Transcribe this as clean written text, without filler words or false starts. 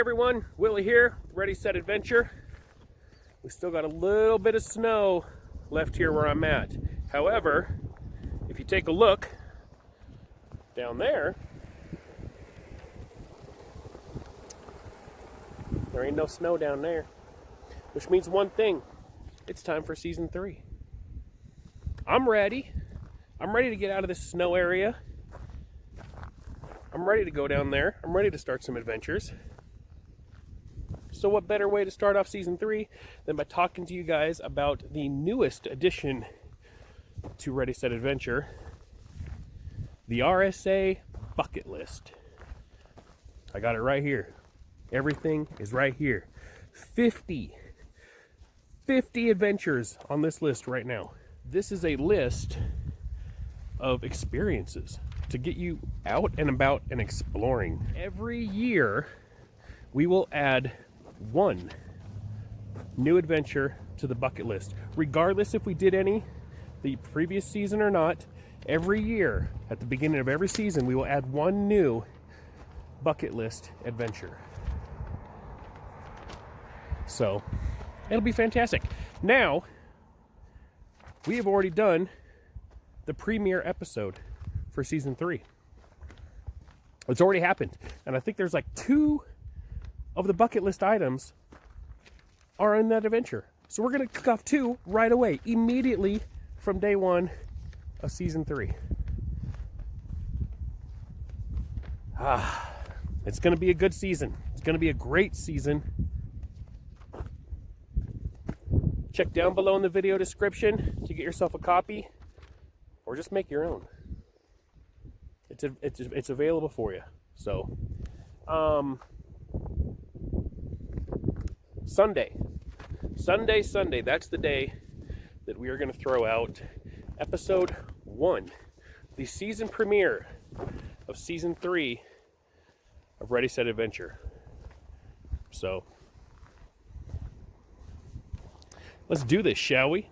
everyone, Willey here, Ready, Set, Adventure. We still got a little bit of snow left here where I'm at. However, if you take a look down there, there ain't no snow down there. Which means one thing, it's time for season 3. I'm ready. I'm ready to get out of this snow area. I'm ready to go down there. I'm ready to start some adventures. So what better way to start off season 3 than by talking to you guys about the newest addition to Ready, Set, Adventure, the RSA bucket list. I got it right here. Everything is right here. 50 adventures on this list right now. This is a list of experiences to get you out and about and exploring. Every year, we will add one new adventure to the bucket list. Regardless if we did any the previous season or not, every year, at the beginning of every season, we will add one new bucket list adventure. So, it'll be fantastic. Now, we have already done the premiere episode for season 3. It's already happened. And I think there's like 2 of the bucket list items are in that adventure. So we're going to kick off 2 right away, immediately from day 1 of season 3. It's going to be a good season. It's going to be a great season. Check down below in the video description to get yourself a copy, or just make your own. It's available for you. So, Sunday, that's the day that we are going to throw out episode 1, the season premiere of season 3 of Ready, Set, Adventure. So, let's do this, shall we?